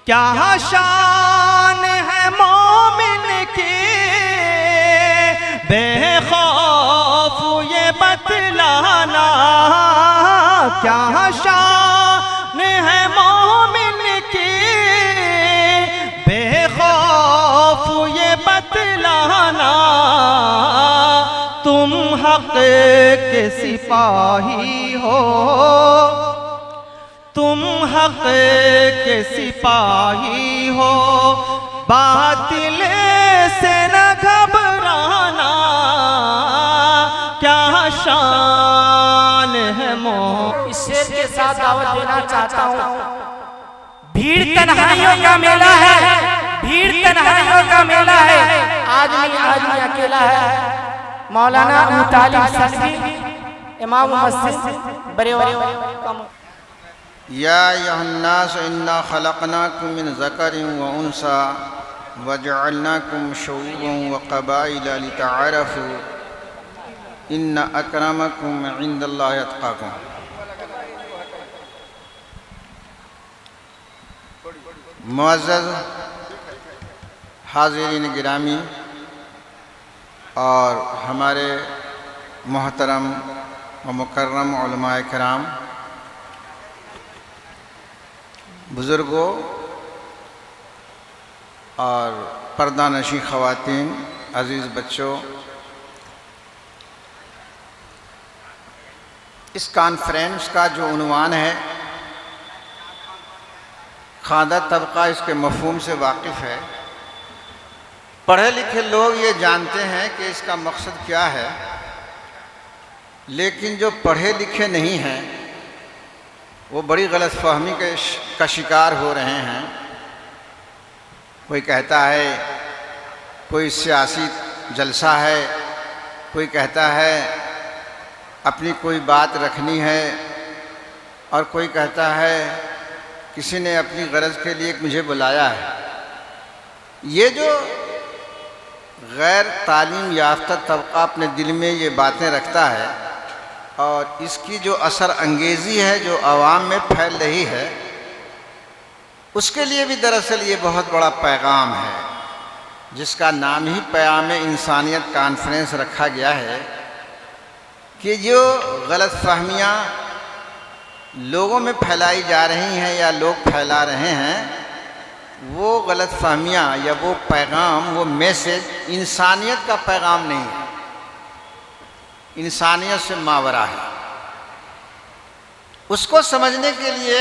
کیا شان ہے مومن کی بے خوف یہ بتلانا، کیا شان ہے مومن کی بے خوف یہ بتلانا، تم حق کے سپاہی ہو، تم حق کے سپاہی ہو، باطل سے نہ گھبرانا، کیا شان ہے اس شعر کے ساتھ دعوت دینا چاہتا ہوں۔ بھیڑ تنہائیوں کا میلہ ہے، بھیڑ تنہائیوں کا میلہ ہے، آدمی اکیلا ہے۔ مولانا ابو طالب سلفی امام مسجد بریوہ۔ یا ایھا الناس انا خلقناکم من ذکر وانثی وجعلناکم شعوبا وقبائل لتعارفوا ان اکرمکم عند اللہ اتقاکم۔ معزز حاضرین گرامی اور ہمارے محترم و مکرم علماء کرام، بزرگوں اور پردہ نشین خواتین، عزیز بچوں، اس کانفرنس کا جو عنوان ہے، خواندہ طبقہ اس کے مفہوم سے واقف ہے۔ پڑھے لکھے لوگ یہ جانتے ہیں کہ اس کا مقصد کیا ہے، لیکن جو پڑھے لکھے نہیں ہیں وہ بڑی غلط فہمی کا شکار ہو رہے ہیں۔ کوئی کہتا ہے کوئی سیاسی جلسہ ہے، کوئی کہتا ہے اپنی کوئی بات رکھنی ہے، اور کوئی کہتا ہے کسی نے اپنی غرض کے لیے مجھے بلایا ہے۔ یہ جو غیر تعلیم یافتہ طبقہ اپنے دل میں یہ باتیں رکھتا ہے، اور اس کی جو اثر انگیزی ہے جو عوام میں پھیل رہی ہے، اس کے لیے بھی دراصل یہ بہت بڑا پیغام ہے، جس کا نام ہی پیام انسانیت کانفرنس رکھا گیا ہے، کہ جو غلط فہمیاں لوگوں میں پھیلائی جا رہی ہیں یا لوگ پھیلا رہے ہیں، وہ غلط فہمیاں یا وہ پیغام، وہ میسج انسانیت کا پیغام نہیں ہے، انسانیت سے ماورا ہے۔ اس کو سمجھنے کے لیے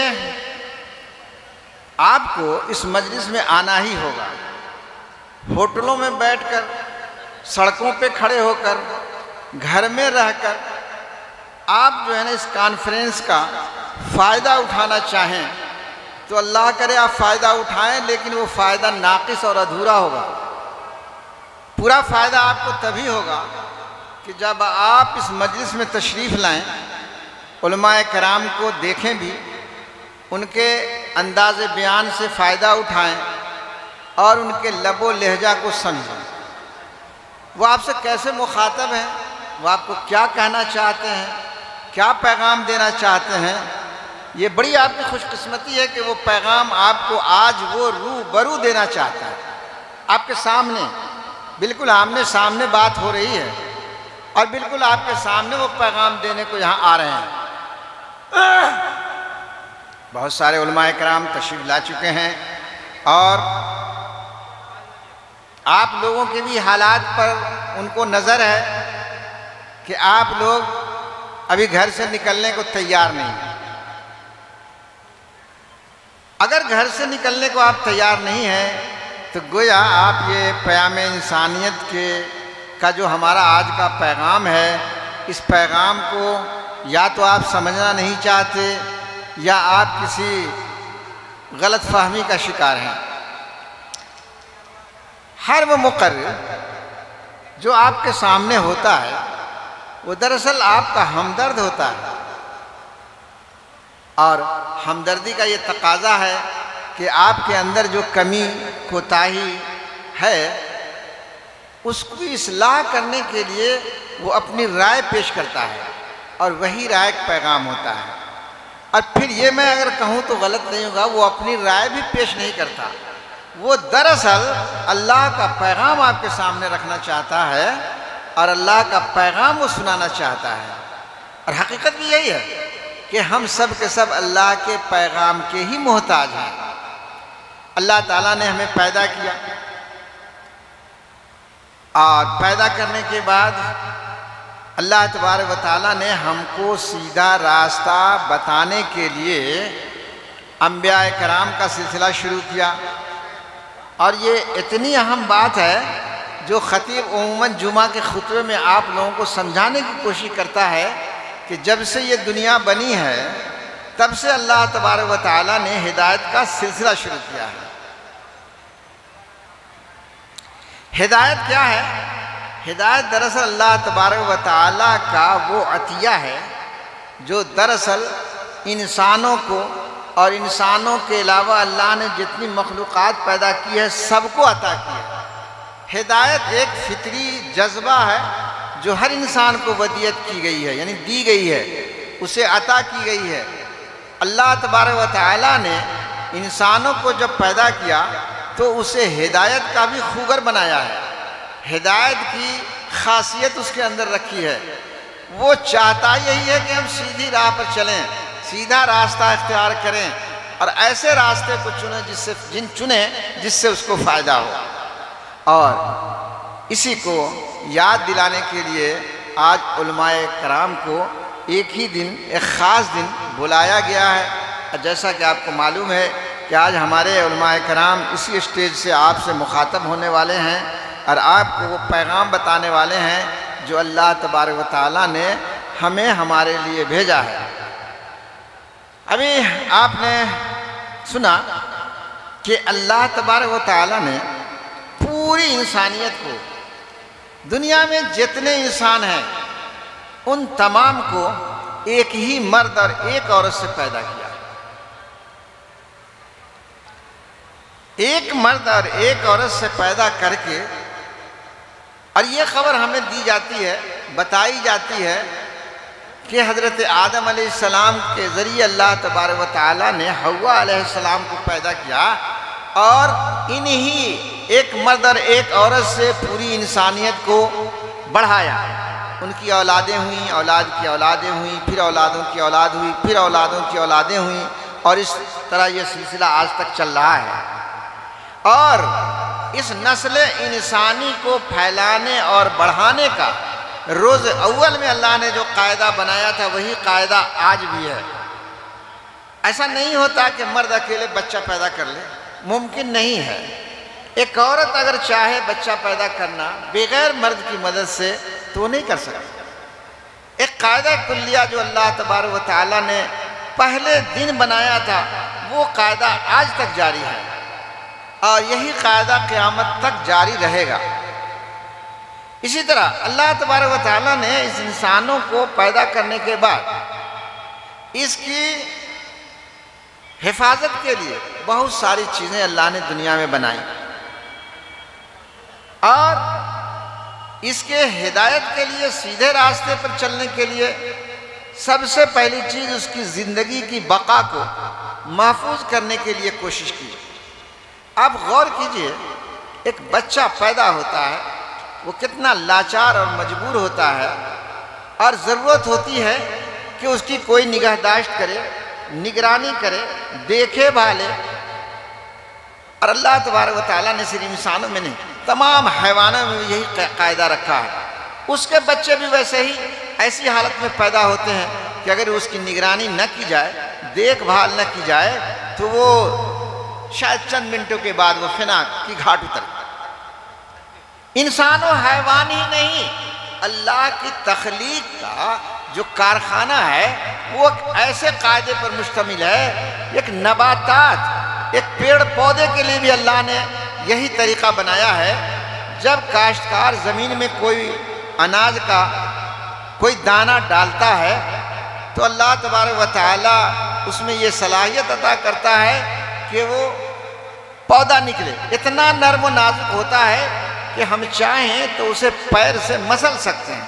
آپ کو اس مجلس میں آنا ہی ہوگا۔ ہوٹلوں میں بیٹھ کر، سڑکوں پہ کھڑے ہو کر، گھر میں رہ کر آپ جو ہے نا اس کانفرنس کا فائدہ اٹھانا چاہیں تو اللہ کرے آپ فائدہ اٹھائیں، لیکن وہ فائدہ ناقص اور ادھورا ہوگا۔ پورا فائدہ آپ کو تبھی ہوگا کہ جب آپ اس مجلس میں تشریف لائیں، علماء کرام کو دیکھیں بھی، ان کے انداز بیان سے فائدہ اٹھائیں، اور ان کے لب و لہجہ کو سمجھیں۔ وہ آپ سے کیسے مخاطب ہیں، وہ آپ کو کیا کہنا چاہتے ہیں، کیا پیغام دینا چاہتے ہیں۔ یہ بڑی آپ کی خوش قسمتی ہے کہ وہ پیغام آپ کو آج وہ روبرو دینا چاہتا ہے، آپ کے سامنے، بالکل آمنے سامنے بات ہو رہی ہے، اور بالکل آپ کے سامنے وہ پیغام دینے کو یہاں آ رہے ہیں۔ بہت سارے علماء کرام تشریف لا چکے ہیں، اور آپ لوگوں کے بھی حالات پر ان کو نظر ہے کہ آپ لوگ ابھی گھر سے نکلنے کو تیار نہیں ہیں۔ اگر گھر سے نکلنے کو آپ تیار نہیں ہیں تو گویا آپ یہ پیام انسانیت کا جو ہمارا آج کا پیغام ہے، اس پیغام کو یا تو آپ سمجھنا نہیں چاہتے، یا آپ کسی غلط فہمی کا شکار ہیں۔ ہر وہ مقرر جو آپ کے سامنے ہوتا ہے، وہ دراصل آپ کا ہمدرد ہوتا ہے، اور ہمدردی کا یہ تقاضا ہے کہ آپ کے اندر جو کمی کوتاہی ہے، اس کی اصلاح کرنے کے لیے وہ اپنی رائے پیش کرتا ہے، اور وہی رائے ایک پیغام ہوتا ہے۔ اور پھر یہ میں اگر کہوں تو غلط نہیں ہوگا، وہ اپنی رائے بھی پیش نہیں کرتا، وہ دراصل اللہ کا پیغام آپ کے سامنے رکھنا چاہتا ہے اور اللہ کا پیغام وہ سنانا چاہتا ہے۔ اور حقیقت بھی یہی ہے کہ ہم سب کے سب اللہ کے پیغام کے ہی محتاج ہیں۔ اللہ تعالیٰ نے ہمیں پیدا کیا اور پیدا کرنے کے بعد اللہ تبارک و تعالیٰ نے ہم کو سیدھا راستہ بتانے کے لیے انبیاء کرام کا سلسلہ شروع کیا۔ اور یہ اتنی اہم بات ہے جو خطیب عموماً جمعہ کے خطبے میں آپ لوگوں کو سمجھانے کی کوشش کرتا ہے کہ جب سے یہ دنیا بنی ہے تب سے اللہ تبارک و تعالیٰ نے ہدایت کا سلسلہ شروع کیا ہے۔ ہدایت کیا ہے؟ ہدایت دراصل اللہ تبارک و تعالیٰ کا وہ عطیہ ہے جو دراصل انسانوں کو اور انسانوں کے علاوہ اللہ نے جتنی مخلوقات پیدا کی ہے سب کو عطا کی ہے۔ ہدایت ایک فطری جذبہ ہے جو ہر انسان کو ودیت کی گئی ہے، یعنی دی گئی ہے، اسے عطا کی گئی ہے۔ اللہ تبارک و تعالیٰ نے انسانوں کو جب پیدا کیا تو اسے ہدایت کا بھی خوگر بنایا ہے، ہدایت کی خاصیت اس کے اندر رکھی ہے۔ وہ چاہتا یہی ہے کہ ہم سیدھی راہ پر چلیں، سیدھا راستہ اختیار کریں اور ایسے راستے کو چنیں جس سے اس کو فائدہ ہو۔ اور اسی کو یاد دلانے کے لیے آج علماء کرام کو ایک ہی دن، ایک خاص دن بلایا گیا ہے۔ جیسا کہ آپ کو معلوم ہے کہ آج ہمارے علماء کرام اسی اسٹیج سے آپ سے مخاطب ہونے والے ہیں اور آپ کو وہ پیغام بتانے والے ہیں جو اللہ تبارک و تعالیٰ نے ہمیں ہمارے لیے بھیجا ہے۔ ابھی آپ نے سنا کہ اللہ تبارک و تعالیٰ نے پوری انسانیت کو، دنیا میں جتنے انسان ہیں ان تمام کو ایک ہی مرد اور ایک عورت سے پیدا کیا۔ ایک مرد اور ایک عورت سے پیدا کر کے، اور یہ خبر ہمیں دی جاتی ہے، بتائی جاتی ہے کہ حضرت آدم علیہ السلام کے ذریعے اللہ تبارک و تعالیٰ نے حوا علیہ السلام کو پیدا کیا اور انہی ایک مرد اور ایک عورت سے پوری انسانیت کو بڑھایا۔ ان کی اولادیں ہوئیں، اولاد کی اولادیں ہوئیں، پھر اولادوں کی اولاد ہوئی، پھر اولادوں کی اولادیں ہوئیں، اور اس طرح یہ سلسلہ آج تک چل رہا ہے۔ اور اس نسل انسانی کو پھیلانے اور بڑھانے کا روز اول میں اللہ نے جو قاعدہ بنایا تھا وہی قاعدہ آج بھی ہے۔ ایسا نہیں ہوتا کہ مرد اکیلے بچہ پیدا کر لے، ممکن نہیں ہے۔ ایک عورت اگر چاہے بچہ پیدا کرنا بغیر مرد کی مدد سے تو وہ نہیں کر سکتی۔ ایک قاعدہ کلیہ جو اللہ تبارک و تعالیٰ نے پہلے دن بنایا تھا وہ قاعدہ آج تک جاری ہے اور یہی قاعدہ قیامت تک جاری رہے گا۔ اسی طرح اللہ تبارک و تعالیٰ نے اس انسانوں کو پیدا کرنے کے بعد اس کی حفاظت کے لیے بہت ساری چیزیں اللہ نے دنیا میں بنائی، اور اس کے ہدایت کے لیے، سیدھے راستے پر چلنے کے لیے سب سے پہلی چیز اس کی زندگی کی بقا کو محفوظ کرنے کے لیے کوشش کی۔ آپ غور کیجئے، ایک بچہ پیدا ہوتا ہے وہ کتنا لاچار اور مجبور ہوتا ہے، اور ضرورت ہوتی ہے کہ اس کی کوئی نگہداشت کرے، نگرانی کرے، دیکھے بھالے۔ اور اللہ تبارک و تعالیٰ نے صرف انسانوں میں نہیں، تمام حیوانوں میں یہی قاعدہ رکھا ہے۔ اس کے بچے بھی ویسے ہی ایسی حالت میں پیدا ہوتے ہیں کہ اگر اس کی نگرانی نہ کی جائے، دیکھ بھال نہ کی جائے تو وہ شاید چند منٹوں کے بعد وہ فنا کی گھاٹ اتر۔ انسان و حیوان ہی نہیں، اللہ کی تخلیق کا جو کارخانہ ہے وہ ایسے قاعدے پر مشتمل ہے۔ ایک نباتات، ایک پیڑ پودے کے لیے بھی اللہ نے یہی طریقہ بنایا ہے۔ جب کاشتکار زمین میں کوئی اناج کا کوئی دانہ ڈالتا ہے تو اللہ تبارک و تعالیٰ اس میں یہ صلاحیت عطا کرتا ہے کہ وہ پودا نکلے۔ اتنا نرم و نازک ہوتا ہے کہ ہم چاہیں تو اسے پیر سے مسل سکتے ہیں،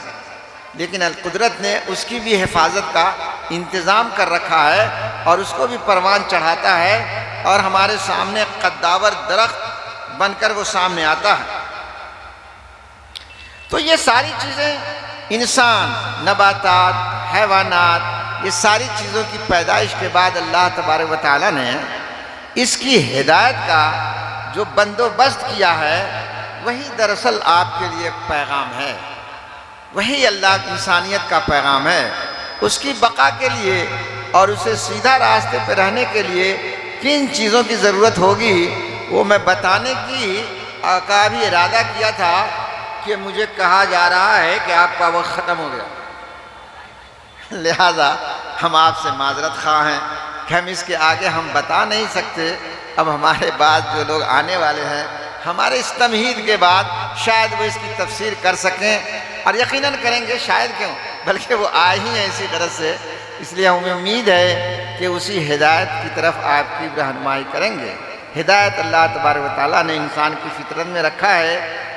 لیکن قدرت نے اس کی بھی حفاظت کا انتظام کر رکھا ہے اور اس کو بھی پروان چڑھاتا ہے اور ہمارے سامنے قداور درخت بن کر وہ سامنے آتا ہے۔ تو یہ ساری چیزیں انسان، نباتات، حیوانات، یہ ساری چیزوں کی پیدائش کے بعد اللہ تبارک و تعالیٰ نے اس کی ہدایت کا جو بندوبست کیا ہے، وہی دراصل آپ کے لیے ایک پیغام ہے، وہی اللہ کی انسانیت کا پیغام ہے۔ اس کی بقا کے لیے اور اسے سیدھا راستے پہ رہنے کے لیے کن چیزوں کی ضرورت ہوگی، وہ میں بتانے کی کا بھی ارادہ کیا تھا کہ مجھے کہا جا رہا ہے کہ آپ کا وقت ختم ہو گیا، لہذا ہم آپ سے معذرت خواہ ہیں کہ ہم اس کے آگے ہم بتا نہیں سکتے۔ اب ہمارے بعد جو لوگ آنے والے ہیں، ہمارے اس تمہید کے بعد شاید وہ اس کی تفسیر کر سکیں، اور یقیناً کریں گے، شاید کیوں، بلکہ وہ آئے ہی ہیں اسی غرض سے، اس لیے ہمیں امید ہے کہ اسی ہدایت کی طرف آپ کی رہنمائی کریں گے۔ ہدایت اللہ تبارک و تعالیٰ نے انسان کی فطرت میں رکھا ہے،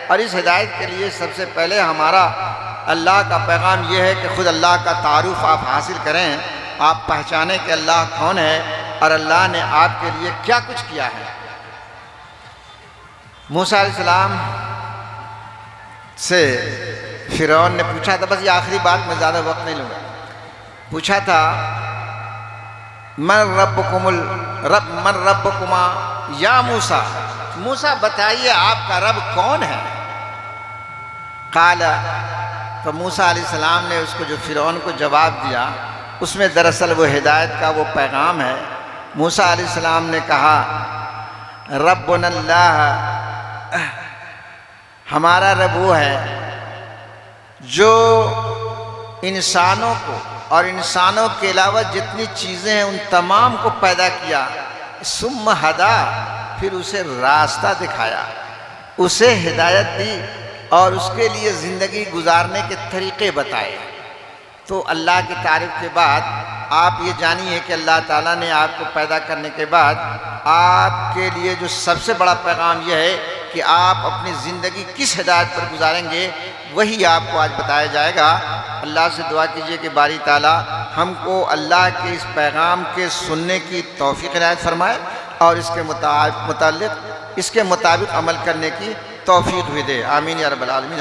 اور اس ہدایت کے لیے سب سے پہلے ہمارا اللہ کا پیغام یہ ہے کہ خود اللہ کا تعارف آپ حاصل کریں، آپ پہچانیں کہ اللہ کون ہے اور اللہ نے آپ کے لیے کیا کچھ کیا ہے۔ موسیٰ علیہ السلام سے فرعون نے پوچھا تھا، بس یہ آخری بات، میں زیادہ وقت نہیں لوں گا، پوچھا تھا من ربکما یا موسیٰ، موسیٰ بتائیے آپ کا رب کون ہے؟ قال، تو موسیٰ علیہ السلام نے اس کو جو فرعون کو جواب دیا، اس میں دراصل وہ ہدایت کا وہ پیغام ہے۔ موسیٰ علیہ السلام نے کہا ربنا اللہ، ہمارا رب وہ ہے جو انسانوں کو اور انسانوں کے علاوہ جتنی چیزیں ہیں ان تمام کو پیدا کیا، ثم ہدا، پھر اسے راستہ دکھایا، اسے ہدایت دی اور اس کے لیے زندگی گزارنے کے طریقے بتائے۔ تو اللہ کی تعریف کے بعد آپ یہ جانیے کہ اللہ تعالیٰ نے آپ کو پیدا کرنے کے بعد آپ کے لیے جو سب سے بڑا پیغام یہ ہے کہ آپ اپنی زندگی کس ہدایت پر گزاریں گے، وہی آپ کو آج بتایا جائے گا۔ اللہ سے دعا کیجئے کہ باری تعالیٰ ہم کو اللہ کے اس پیغام کے سننے کی توفیق عنایت فرمائے اور اس کے مطابق عمل کرنے کی توفیق بھی دے۔ آمین یا رب العالمین۔